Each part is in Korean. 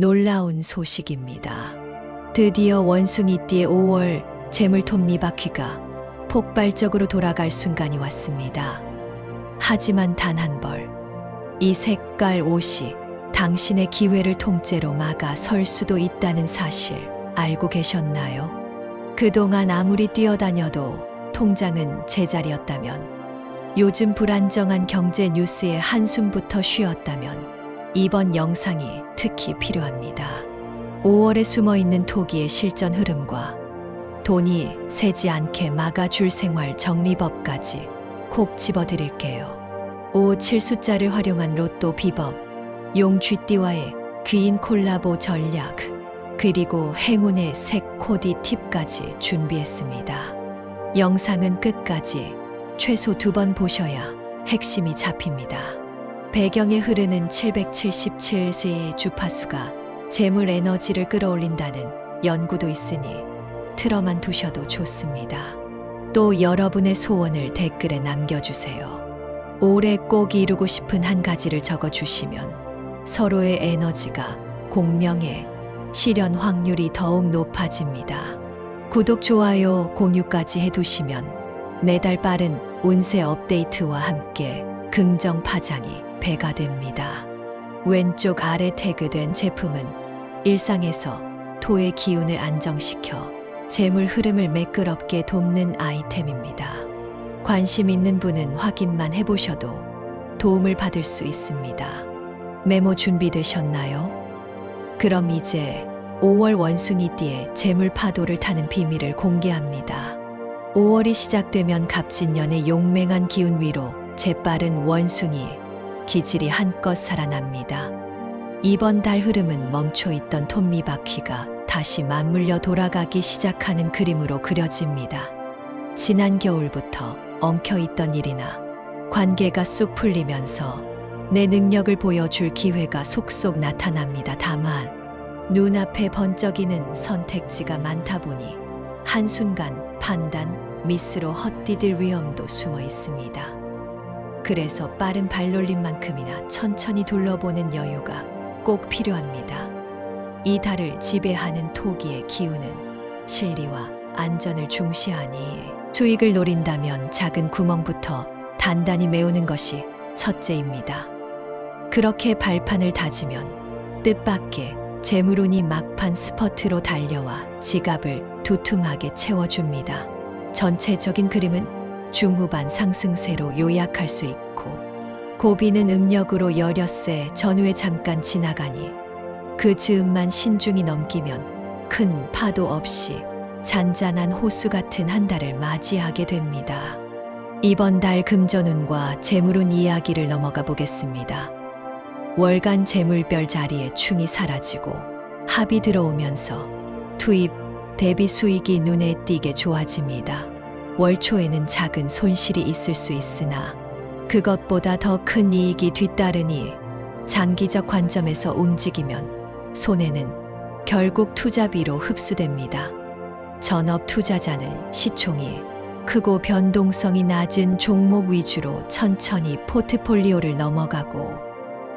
놀라운 소식입니다. 드디어 원숭이띠의 5월 재물톱니바퀴가 폭발적으로 돌아갈 순간이 왔습니다. 하지만 단 한 벌, 이 색깔 옷이 당신의 기회를 통째로 막아 설 수도 있다는 사실 알고 계셨나요? 그동안 아무리 뛰어다녀도 통장은 제자리였다면, 요즘 불안정한 경제 뉴스에 한숨부터 쉬었다면 이번 영상이 특히 필요합니다. 5월에 숨어있는 토기의 실전 흐름과 돈이 새지 않게 막아줄 생활 정리법까지 콕 집어드릴게요. 5, 7숫자를 활용한 로또 비법, 용 쥐띠와의 귀인 콜라보 전략, 그리고 행운의 색 코디 팁까지 준비했습니다. 영상은 끝까지 최소 2번 보셔야 핵심이 잡힙니다. 배경에 흐르는 777의 주파수가 재물 에너지를 끌어올린다는 연구도 있으니 틀어만 두셔도 좋습니다. 또 여러분의 소원을 댓글에 남겨주세요. 올해 꼭 이루고 싶은 한 가지를 적어주시면 서로의 에너지가 공명해 실현 확률이 더욱 높아집니다. 구독, 좋아요, 공유까지 해두시면 매달 빠른 운세 업데이트와 함께 긍정 파장이 배가 됩니다. 왼쪽 아래 태그된 제품은 일상에서 토의 기운을 안정시켜 재물 흐름을 매끄럽게 돕는 아이템입니다. 관심 있는 분은 확인만 해보셔도 도움을 받을 수 있습니다. 메모 준비되셨나요? 그럼 이제 5월 원숭이띠의 재물 파도를 타는 비밀을 공개합니다. 5월이 시작되면 갑진년의 용맹한 기운 위로 재빠른 원숭이 기질이 한껏 살아납니다. 이번 달 흐름은 멈춰있던 톱니바퀴가 다시 맞물려 돌아가기 시작하는 그림으로 그려집니다. 지난 겨울부터 엉켜있던 일이나 관계가 쑥 풀리면서 내 능력을 보여줄 기회가 속속 나타납니다. 다만 눈앞에 번쩍이는 선택지가 많다 보니 한순간 판단 미스로 헛디딜 위험도 숨어 있습니다. 그래서 빠른 발놀림만큼이나 천천히 둘러보는 여유가 꼭 필요합니다. 이 달을 지배하는 토기의 기운은 실리와 안전을 중시하니 수익을 노린다면 작은 구멍부터 단단히 메우는 것이 첫째입니다. 그렇게 발판을 다지면 뜻밖의 재물운이 막판 스퍼트로 달려와 지갑을 두툼하게 채워줍니다. 전체적인 그림은 중후반 상승세로 요약할 수 있고, 고비는 음력으로 여럿세 전후에 잠깐 지나가니 그 즈음만 신중히 넘기면 큰 파도 없이 잔잔한 호수 같은 한 달을 맞이하게 됩니다. 이번 달 금전운과 재물운 이야기를 넘어가 보겠습니다. 월간 재물별 자리에 충이 사라지고 합이 들어오면서 투입, 대비 수익이 눈에 띄게 좋아집니다. 월 초에는 작은 손실이 있을 수 있으나 그것보다 더 큰 이익이 뒤따르니 장기적 관점에서 움직이면 손해는 결국 투자비로 흡수됩니다. 전업 투자자는 시총이 크고 변동성이 낮은 종목 위주로 천천히 포트폴리오를 넘어가고,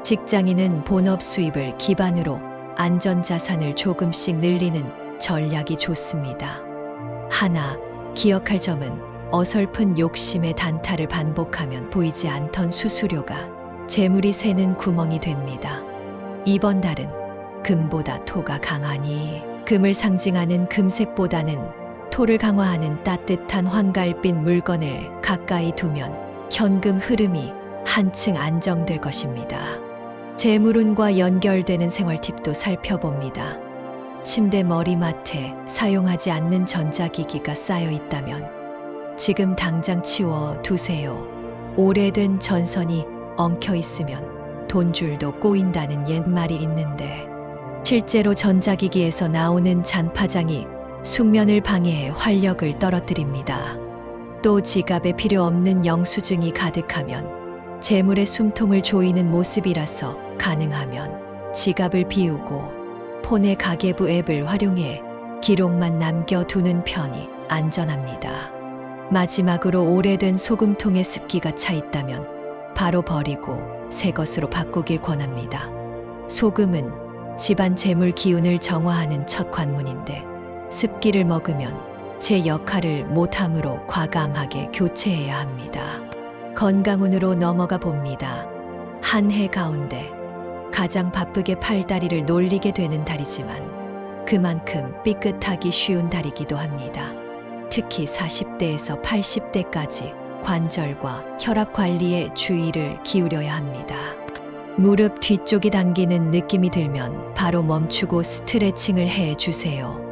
직장인은 본업 수입을 기반으로 안전자산을 조금씩 늘리는 전략이 좋습니다. 하나 기억할 점은 어설픈 욕심의 단타를 반복하면 보이지 않던 수수료가 재물이 새는 구멍이 됩니다. 이번 달은 금보다 토가 강하니 금을 상징하는 금색보다는 토를 강화하는 따뜻한 황갈빛 물건을 가까이 두면 현금 흐름이 한층 안정될 것입니다. 재물운과 연결되는 생활 팁도 살펴봅니다. 침대 머리맡에 사용하지 않는 전자기기가 쌓여 있다면 지금 당장 치워 두세요. 오래된 전선이 엉켜 있으면 돈줄도 꼬인다는 옛말이 있는데, 실제로 전자기기에서 나오는 잔파장이 숙면을 방해해 활력을 떨어뜨립니다. 또 지갑에 필요 없는 영수증이 가득하면 재물의 숨통을 조이는 모습이라서 가능하면 지갑을 비우고 폰의 가계부 앱을 활용해 기록만 남겨두는 편이 안전합니다. 마지막으로 오래된 소금통에 습기가 차 있다면 바로 버리고 새 것으로 바꾸길 권합니다. 소금은 집안 재물 기운을 정화하는 첫 관문인데 습기를 먹으면 제 역할을 못함으로 과감하게 교체해야 합니다. 건강운으로 넘어가 봅니다. 한 해 가운데 가장 바쁘게 팔다리를 놀리게 되는 달이지만 그만큼 삐끗하기 쉬운 달이기도 합니다. 특히 40대에서 80대까지 관절과 혈압 관리에 주의를 기울여야 합니다. 무릎 뒤쪽이 당기는 느낌이 들면 바로 멈추고 스트레칭을 해 주세요.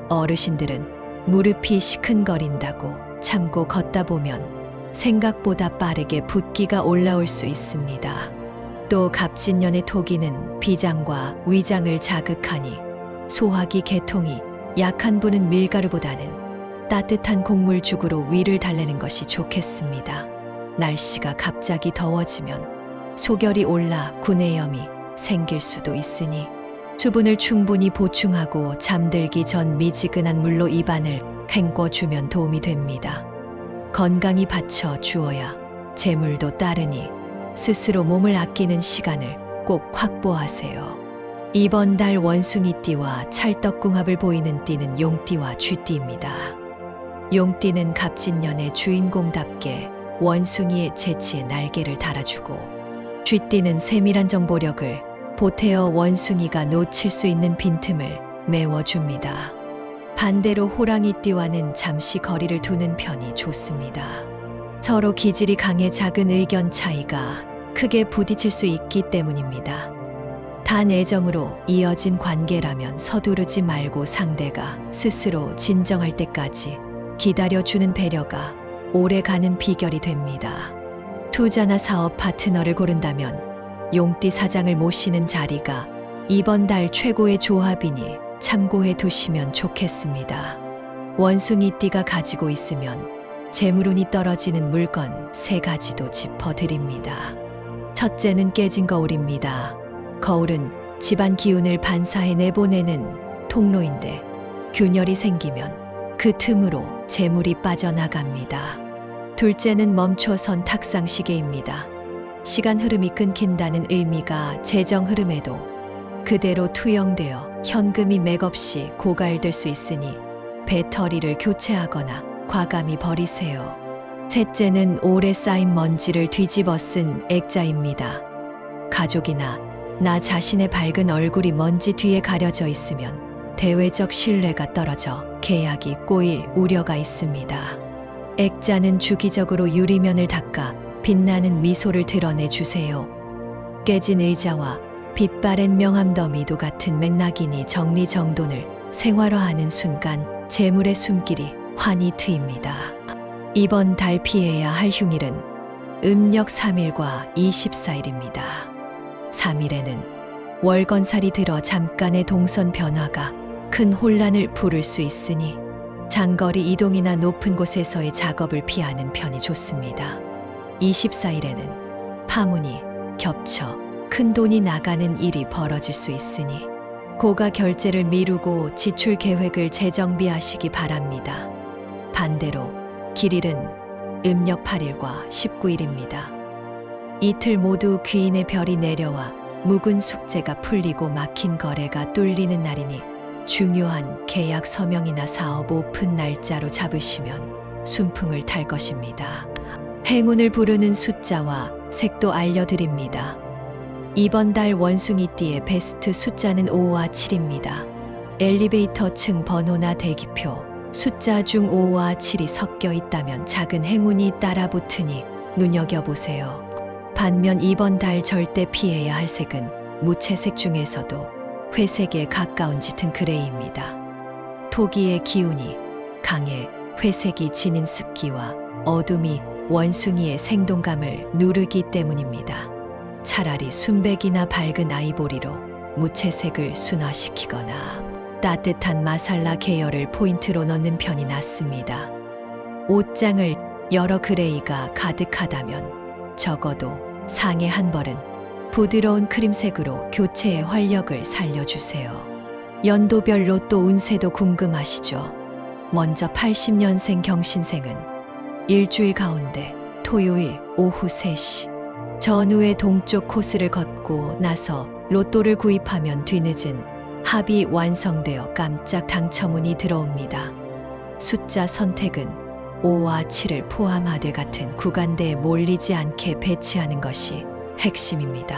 어르신들은 무릎이 시큰거린다고 참고 걷다 보면 생각보다 빠르게 붓기가 올라올 수 있습니다. 또 갑진년의 토기는 비장과 위장을 자극하니 소화기 계통이 약한 분은 밀가루보다는 따뜻한 곡물죽으로 위를 달래는 것이 좋겠습니다. 날씨가 갑자기 더워지면 소결이 올라 구내염이 생길 수도 있으니 수분을 충분히 보충하고 잠들기 전 미지근한 물로 입안을 헹궈주면 도움이 됩니다. 건강히 받쳐 주어야 재물도 따르니 스스로 몸을 아끼는 시간을 꼭 확보하세요. 이번 달 원숭이띠와 찰떡궁합을 보이는 띠는 용띠와 쥐띠입니다. 용띠는 갑진년의 주인공답게 원숭이의 재치에 날개를 달아주고 쥐띠는 세밀한 정보력을 보태어 원숭이가 놓칠 수 있는 빈틈을 메워줍니다. 반대로 호랑이띠와는 잠시 거리를 두는 편이 좋습니다. 서로 기질이 강해 작은 의견 차이가 크게 부딪힐 수 있기 때문입니다. 단 애정으로 이어진 관계라면 서두르지 말고 상대가 스스로 진정할 때까지 기다려주는 배려가 오래가는 비결이 됩니다. 투자나 사업 파트너를 고른다면 용띠 사장을 모시는 자리가 이번 달 최고의 조합이니 참고해 두시면 좋겠습니다. 원숭이띠가 가지고 있으면 재물운이 떨어지는 물건 3가지도 짚어드립니다. 첫째는 깨진 거울입니다. 거울은 집안 기운을 반사해 내보내는 통로인데 균열이 생기면 그 틈으로 재물이 빠져나갑니다. 둘째는 멈춰선 탁상시계입니다. 시간 흐름이 끊긴다는 의미가 재정 흐름에도 그대로 투영되어 현금이 맥없이 고갈될 수 있으니 배터리를 교체하거나 과감히 버리세요. 셋째는 오래 쌓인 먼지를 뒤집어 쓴 액자입니다. 가족이나 나 자신의 밝은 얼굴이 먼지 뒤에 가려져 있으면 대외적 신뢰가 떨어져 계약이 꼬일 우려가 있습니다. 액자는 주기적으로 유리면을 닦아 빛나는 미소를 드러내 주세요. 깨진 의자와 빛바랜 명함더미도 같은 맥락이니 정리정돈을 생활화하는 순간 재물의 숨길이 환히 트입니다. 이번 달 피해야 할 흉일은 음력 3일과 24일입니다. 3일에는 월건살이 들어 잠깐의 동선 변화가 큰 혼란을 부를 수 있으니 장거리 이동이나 높은 곳에서의 작업을 피하는 편이 좋습니다. 24일에는 파문이 겹쳐 큰 돈이 나가는 일이 벌어질 수 있으니 고가 결제를 미루고 지출 계획을 재정비하시기 바랍니다. 반대로 길일은 음력 8일과 19일입니다. 이틀 모두 귀인의 별이 내려와 묵은 숙제가 풀리고 막힌 거래가 뚫리는 날이니 중요한 계약 서명이나 사업 오픈 날짜로 잡으시면 순풍을 탈 것입니다. 행운을 부르는 숫자와 색도 알려드립니다. 이번 달 원숭이띠의 베스트 숫자는 5와 7입니다. 엘리베이터 층 번호나 대기표, 숫자 중 5와 7이 섞여 있다면 작은 행운이 따라붙으니 눈여겨보세요. 반면 이번 달 절대 피해야 할 색은 무채색 중에서도 회색에 가까운 짙은 그레이입니다. 토기의 기운이 강해 회색이 지닌 습기와 어둠이 원숭이의 생동감을 누르기 때문입니다. 차라리 순백이나 밝은 아이보리로 무채색을 순화시키거나 따뜻한 마살라 계열을 포인트로 넣는 편이 낫습니다. 옷장을 여러 그레이가 가득하다면 적어도 상의 한 벌은 부드러운 크림색으로 교체의 활력을 살려주세요. 연도별 로또 운세도 궁금하시죠? 먼저 80년생 경신생은 일주일 가운데 토요일 오후 3시 전후의 동쪽 코스를 걷고 나서 로또를 구입하면 뒤늦은 합이 완성되어 깜짝 당첨운이 들어옵니다. 숫자 선택은 5와 7을 포함하되 같은 구간대에 몰리지 않게 배치하는 것이 핵심입니다.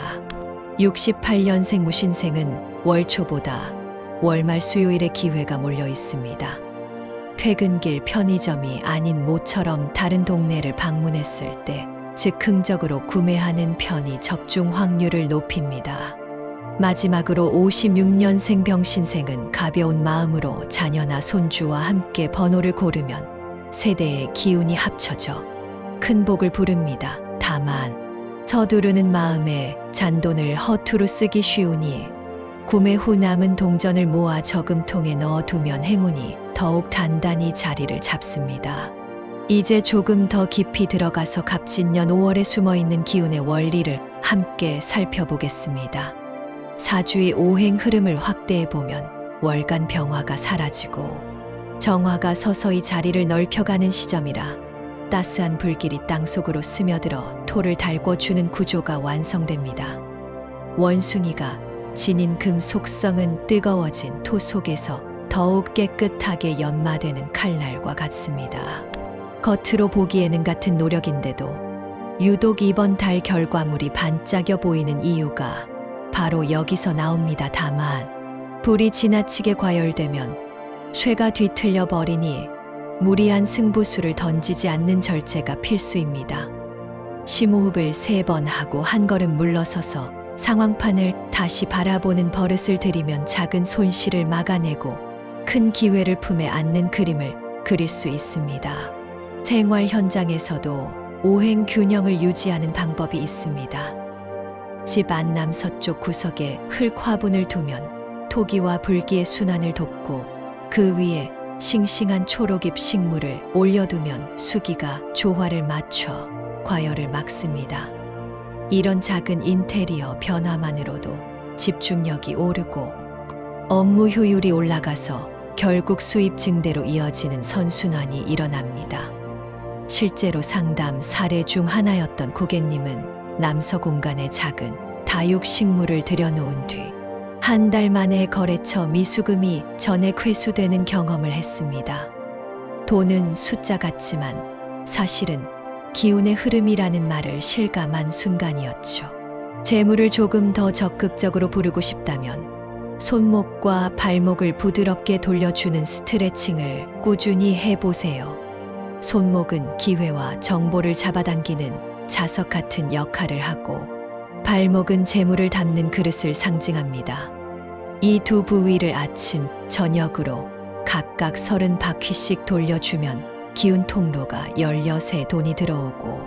68년생 무신생은 월초보다 월말 수요일에 기회가 몰려 있습니다. 퇴근길 편의점이 아닌 모처럼 다른 동네를 방문했을 때 즉흥적으로 구매하는 편이 적중 확률을 높입니다. 마지막으로 56년생 병신생은 가벼운 마음으로 자녀나 손주와 함께 번호를 고르면 세대의 기운이 합쳐져 큰 복을 부릅니다. 다만 서두르는 마음에 잔돈을 허투루 쓰기 쉬우니 구매 후 남은 동전을 모아 저금통에 넣어두면 행운이 더욱 단단히 자리를 잡습니다. 이제 조금 더 깊이 들어가서 갑진년 5월에 숨어있는 기운의 원리를 함께 살펴보겠습니다. 사주의 오행 흐름을 확대해보면 월간 병화가 사라지고 정화가 서서히 자리를 넓혀가는 시점이라 따스한 불길이 땅속으로 스며들어 토를 달궈주는 구조가 완성됩니다. 원숭이가 지닌 금 속성은 뜨거워진 토 속에서 더욱 깨끗하게 연마되는 칼날과 같습니다. 겉으로 보기에는 같은 노력인데도 유독 이번 달 결과물이 반짝여 보이는 이유가 바로 여기서 나옵니다. 다만 불이 지나치게 과열되면 쇠가 뒤틀려 버리니 무리한 승부수를 던지지 않는 절제가 필수입니다. 심호흡을 3번 하고 한 걸음 물러서서 상황판을 다시 바라보는 버릇을 들이면 작은 손실을 막아내고 큰 기회를 품에 안는 그림을 그릴 수 있습니다. 생활 현장에서도 오행 균형을 유지하는 방법이 있습니다. 집 안남서쪽 구석에 흙 화분을 두면 토기와 불기의 순환을 돕고 그 위에 싱싱한 초록잎 식물을 올려두면 수기가 조화를 맞춰 과열을 막습니다. 이런 작은 인테리어 변화만으로도 집중력이 오르고 업무 효율이 올라가서 결국 수입 증대로 이어지는 선순환이 일어납니다. 실제로 상담 사례 중 하나였던 고객님은 남서 공간에 작은 다육식물을 들여놓은 뒤 한 달 만에 거래처 미수금이 전액 회수되는 경험을 했습니다. 돈은 숫자 같지만 사실은 기운의 흐름이라는 말을 실감한 순간이었죠. 재물을 조금 더 적극적으로 부르고 싶다면 손목과 발목을 부드럽게 돌려주는 스트레칭을 꾸준히 해보세요. 손목은 기회와 정보를 잡아당기는 자석 같은 역할을 하고 발목은 재물을 담는 그릇을 상징합니다. 이 두 부위를 아침, 저녁으로 각각 30바퀴씩 돌려주면 기운 통로가 열려 새 돈이 들어오고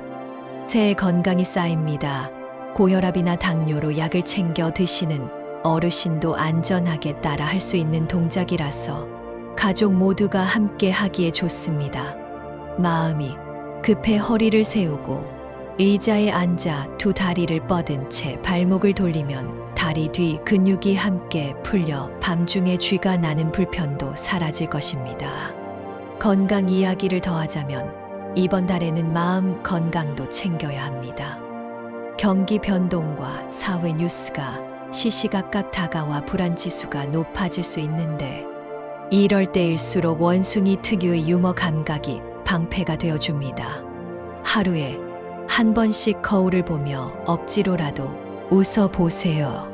새 건강이 쌓입니다. 고혈압이나 당뇨로 약을 챙겨 드시는 어르신도 안전하게 따라 할 수 있는 동작이라서 가족 모두가 함께 하기에 좋습니다. 마음이 급해 허리를 세우고 의자에 앉아 두 다리를 뻗은 채 발목을 돌리면 다리 뒤 근육이 함께 풀려 밤중에 쥐가 나는 불편도 사라질 것입니다. 건강 이야기를 더하자면 이번 달에는 마음 건강도 챙겨야 합니다. 경기 변동과 사회 뉴스가 시시각각 다가와 불안지수가 높아질 수 있는데 이럴 때일수록 원숭이 특유의 유머 감각이 방패가 되어줍니다. 하루에 한 번씩 거울을 보며 억지로라도 웃어 보세요.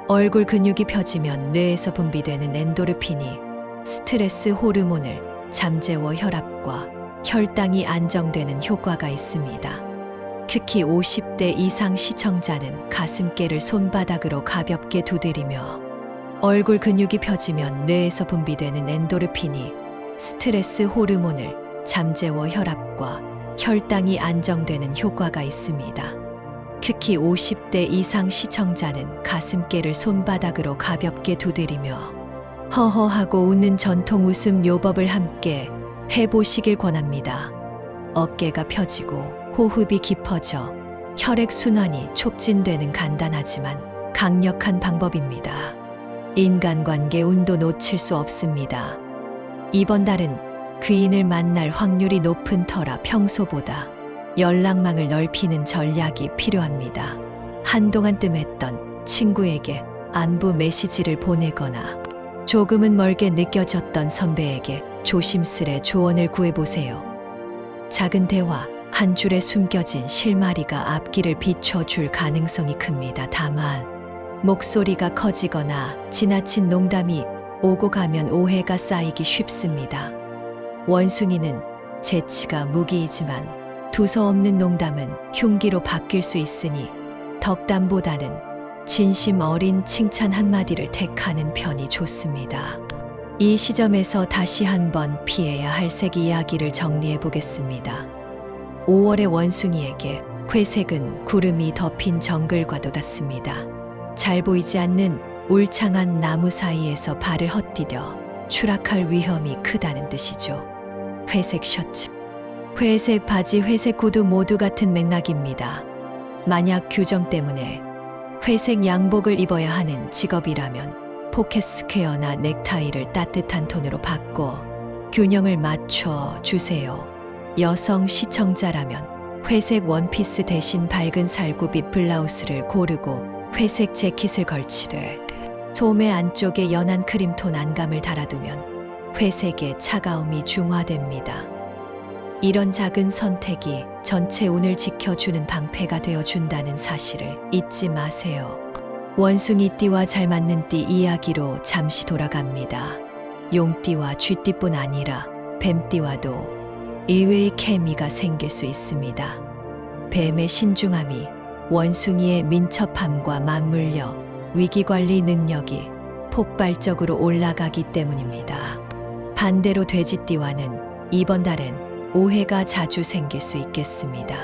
얼굴 근육이 펴지면 뇌에서 분비되는 엔도르핀이 스트레스 호르몬을 잠재워 혈압과 혈당이 안정되는 효과가 있습니다. 특히 50대 이상 시청자는 가슴께를 손바닥으로 가볍게 두드리며 얼굴 근육이 펴지면 뇌에서 분비되는 엔도르핀이 스트레스 호르몬을 잠재워 혈압과 혈당이 안정되는 효과가 있습니다. 특히 50대 이상 시청자는 가슴께를 손바닥으로 가볍게 두드리며 허허하고 웃는 전통 웃음 요법을 함께 해보시길 권합니다. 어깨가 펴지고 호흡이 깊어져 혈액순환이 촉진되는 간단하지만 강력한 방법입니다. 인간관계 운도 놓칠 수 없습니다. 이번 달은 귀인을 만날 확률이 높은 터라 평소보다 연락망을 넓히는 전략이 필요합니다. 한동안 뜸했던 친구에게 안부 메시지를 보내거나 조금은 멀게 느껴졌던 선배에게 조심스레 조언을 구해보세요. 작은 대화, 한 줄에 숨겨진 실마리가 앞길을 비춰줄 가능성이 큽니다. 다만 목소리가 커지거나 지나친 농담이 오고 가면 오해가 쌓이기 쉽습니다. 원숭이는 재치가 무기이지만 두서없는 농담은 흉기로 바뀔 수 있으니 덕담보다는 진심 어린 칭찬 한마디를 택하는 편이 좋습니다. 이 시점에서 다시 한번 피해야 할 색 이야기를 정리해 보겠습니다. 5월의 원숭이에게 회색은 구름이 덮인 정글과도 같습니다. 잘 보이지 않는 울창한 나무 사이에서 발을 헛디뎌 추락할 위험이 크다는 뜻이죠. 회색 셔츠, 회색 바지, 회색 구두 모두 같은 맥락입니다. 만약 규정 때문에 회색 양복을 입어야 하는 직업이라면 포켓 스퀘어나 넥타이를 따뜻한 톤으로 바꿔 균형을 맞춰 주세요. 여성 시청자라면 회색 원피스 대신 밝은 살구빛 블라우스를 고르고 회색 재킷을 걸치되 소매 안쪽에 연한 크림톤 안감을 달아두면 회색의 차가움이 중화됩니다. 이런 작은 선택이 전체 운을 지켜주는 방패가 되어준다는 사실을 잊지 마세요. 원숭이띠와 잘 맞는 띠 이야기로 잠시 돌아갑니다. 용띠와 쥐띠뿐 아니라 뱀띠와도 의외의 케미가 생길 수 있습니다. 뱀의 신중함이 원숭이의 민첩함과 맞물려 위기관리 능력이 폭발적으로 올라가기 때문입니다. 반대로 돼지띠와는 이번 달엔 오해가 자주 생길 수 있겠습니다.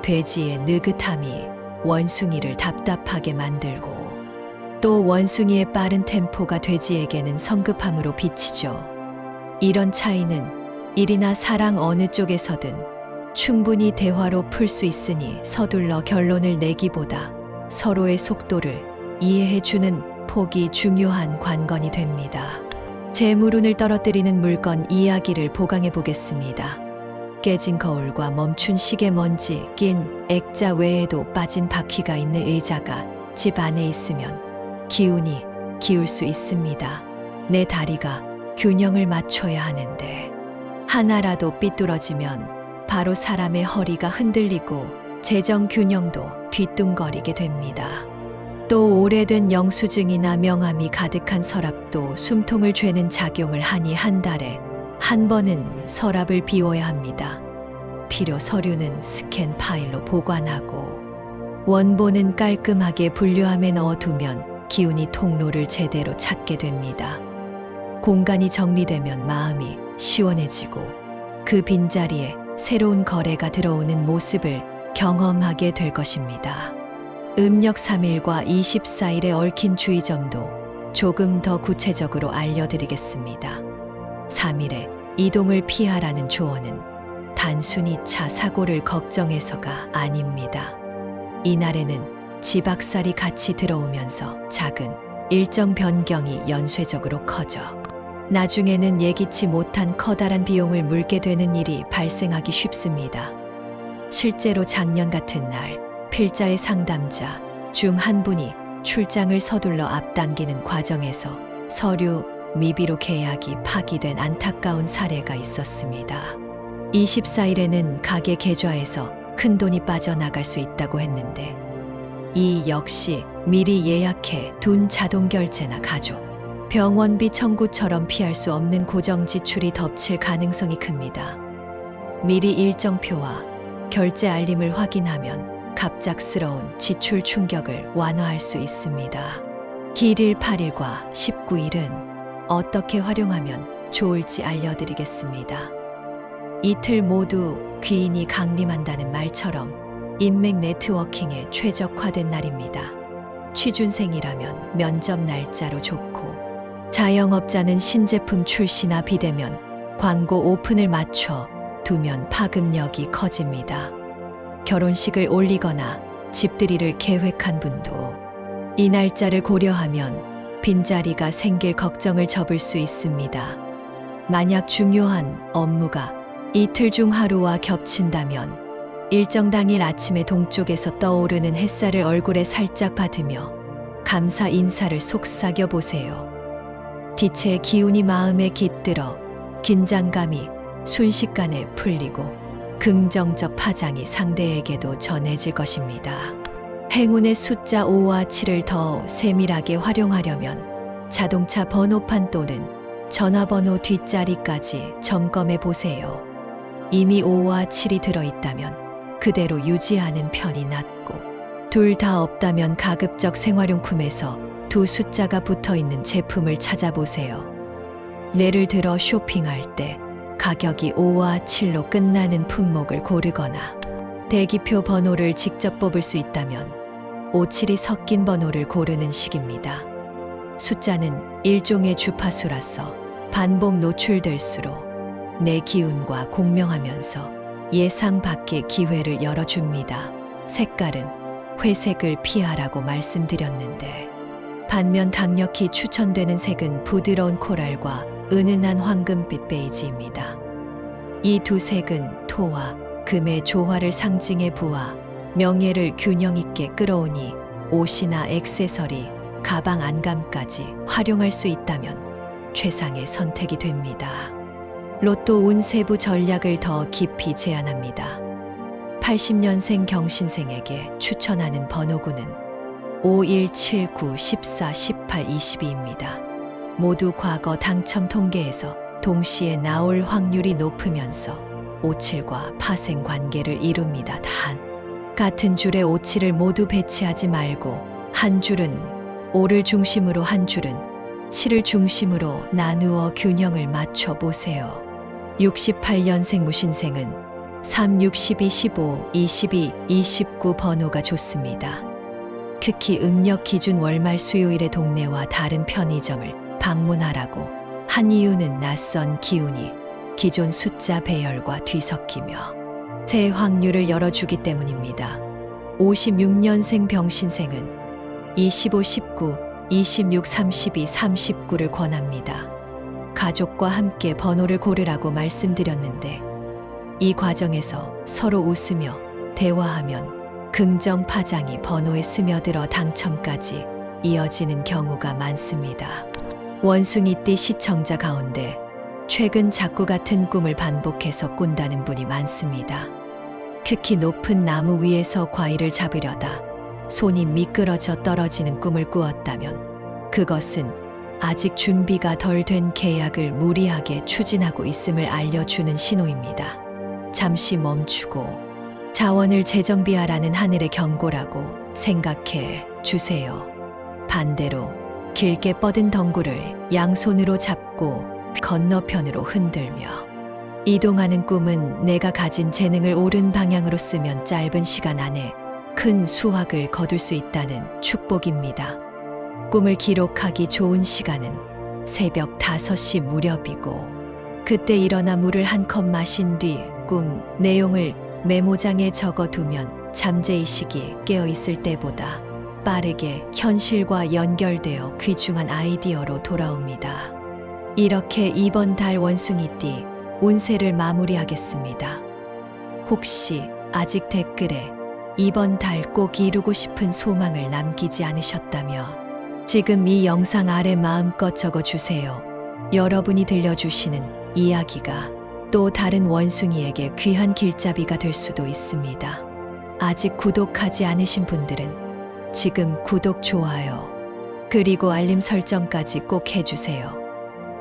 돼지의 느긋함이 원숭이를 답답하게 만들고 또 원숭이의 빠른 템포가 돼지에게는 성급함으로 비치죠. 이런 차이는 일이나 사랑 어느 쪽에서든 충분히 대화로 풀 수 있으니 서둘러 결론을 내기보다 서로의 속도를 이해해주는 폭이 중요한 관건이 됩니다. 재물운을 떨어뜨리는 물건 이야기를 보강해 보겠습니다. 깨진 거울과 멈춘 시계, 먼지 낀 액자 외에도 빠진 바퀴가 있는 의자가 집 안에 있으면 기운이 기울 수 있습니다. 내 다리가 균형을 맞춰야 하는데 하나라도 삐뚤어지면 바로 사람의 허리가 흔들리고 재정 균형도 뒤뚱거리게 됩니다. 또 오래된 영수증이나 명함이 가득한 서랍도 숨통을 죄는 작용을 하니 한 달에 한 번은 서랍을 비워야 합니다. 필요 서류는 스캔 파일로 보관하고 원본은 깔끔하게 분류함에 넣어두면 기운이 통로를 제대로 찾게 됩니다. 공간이 정리되면 마음이 시원해지고 그 빈자리에 새로운 거래가 들어오는 모습을 경험하게 될 것입니다. 음력 3일과 24일에 얽힌 주의점도 조금 더 구체적으로 알려드리겠습니다. 3일에 이동을 피하라는 조언은 단순히 차 사고를 걱정해서가 아닙니다. 이날에는 지박살이 같이 들어오면서 작은 일정 변경이 연쇄적으로 커져 나중에는 예기치 못한 커다란 비용을 물게 되는 일이 발생하기 쉽습니다. 실제로 작년 같은 날 필자의 상담자 중 한 분이 출장을 서둘러 앞당기는 과정에서 서류 미비로 계약이 파기된 안타까운 사례가 있었습니다. 24일에는 가게 계좌에서 큰돈이 빠져나갈 수 있다고 했는데 이 역시 미리 예약해 둔 자동결제나 가족, 병원비 청구처럼 피할 수 없는 고정 지출이 덮칠 가능성이 큽니다. 미리 일정표와 결제 알림을 확인하면 갑작스러운 지출 충격을 완화할 수 있습니다. 길일 8일과 19일은 어떻게 활용하면 좋을지 알려드리겠습니다. 이틀 모두 귀인이 강림한다는 말처럼 인맥 네트워킹에 최적화된 날입니다. 취준생이라면 면접 날짜로 좋고 자영업자는 신제품 출시나 비대면 광고 오픈을 맞춰 두면 파급력이 커집니다. 결혼식을 올리거나 집들이를 계획한 분도 이 날짜를 고려하면 빈자리가 생길 걱정을 접을 수 있습니다. 만약 중요한 업무가 이틀 중 하루와 겹친다면 일정 당일 아침에 동쪽에서 떠오르는 햇살을 얼굴에 살짝 받으며 감사 인사를 속삭여 보세요. 빛의 기운이 마음에 깃들어 긴장감이 순식간에 풀리고 긍정적 파장이 상대에게도 전해질 것입니다. 행운의 숫자 5와 7을 더 세밀하게 활용하려면 자동차 번호판 또는 전화번호 뒷자리까지 점검해 보세요. 이미 5와 7이 들어있다면 그대로 유지하는 편이 낫고, 둘 다 없다면 가급적 생활용품에서 두 숫자가 붙어 있는 제품을 찾아보세요. 예를 들어 쇼핑할 때 가격이 5와 7로 끝나는 품목을 고르거나 대기표 번호를 직접 뽑을 수 있다면 5, 7이 섞인 번호를 고르는 식입니다. 숫자는 일종의 주파수라서 반복 노출될수록 내 기운과 공명하면서 예상 밖의 기회를 열어줍니다. 색깔은 회색을 피하라고 말씀드렸는데, 반면 강력히 추천되는 색은 부드러운 코랄과 은은한 황금빛 베이지입니다. 이 두 색은 토와 금의 조화를 상징해 부하 명예를 균형 있게 끌어오니 옷이나 액세서리, 가방 안감까지 활용할 수 있다면 최상의 선택이 됩니다. 로또 운 세부 전략을 더 깊이 제안합니다. 80년생 경신생에게 추천하는 번호구는 5, 1, 7, 9, 14, 18, 22입니다. 모두 과거 당첨 통계에서 동시에 나올 확률이 높으면서 5, 7과 파생 관계를 이룹니다. 단, 같은 줄에 5, 7을 모두 배치하지 말고 한 줄은 5를 중심으로, 한 줄은 7을 중심으로 나누어 균형을 맞춰 보세요. 68년생 무신생은 3, 6, 12, 15, 22, 29 번호가 좋습니다. 특히 음력 기준 월말 수요일의 동네와 다른 편의점을 방문하라고 한 이유는 낯선 기운이 기존 숫자 배열과 뒤섞이며 새 확률을 열어주기 때문입니다. 56년생 병신생은 25, 19, 26, 32, 39를 권합니다. 가족과 함께 번호를 고르라고 말씀드렸는데, 이 과정에서 서로 웃으며 대화하면 긍정 파장이 번호에 스며들어 당첨까지 이어지는 경우가 많습니다. 원숭이띠 시청자 가운데 최근 자꾸 같은 꿈을 반복해서 꾼다는 분이 많습니다. 특히 높은 나무 위에서 과일을 잡으려다 손이 미끄러져 떨어지는 꿈을 꾸었다면 그것은 아직 준비가 덜 된 계약을 무리하게 추진하고 있음을 알려주는 신호입니다. 잠시 멈추고 자원을 재정비하라는 하늘의 경고라고 생각해 주세요. 반대로 길게 뻗은 덩굴을 양손으로 잡고 건너편으로 흔들며 이동하는 꿈은 내가 가진 재능을 옳은 방향으로 쓰면 짧은 시간 안에 큰 수확을 거둘 수 있다는 축복입니다. 꿈을 기록하기 좋은 시간은 새벽 5시 무렵이고, 그때 일어나 물을 한 컵 마신 뒤 꿈 내용을 메모장에 적어두면 잠재의식이 깨어있을 때보다 빠르게 현실과 연결되어 귀중한 아이디어로 돌아옵니다. 이렇게 이번 달 원숭이띠 운세를 마무리하겠습니다. 혹시 아직 댓글에 이번 달 꼭 이루고 싶은 소망을 남기지 않으셨다며 지금 이 영상 아래 마음껏 적어주세요. 여러분이 들려주시는 이야기가 또 다른 원숭이에게 귀한 길잡이가 될 수도 있습니다. 아직 구독하지 않으신 분들은 지금 구독, 좋아요, 그리고 알림 설정까지 꼭 해주세요.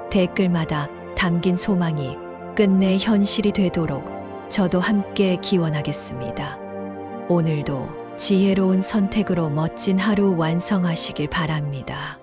댓글마다 담긴 소망이 끝내 현실이 되도록 저도 함께 기원하겠습니다. 오늘도 지혜로운 선택으로 멋진 하루 완성하시길 바랍니다.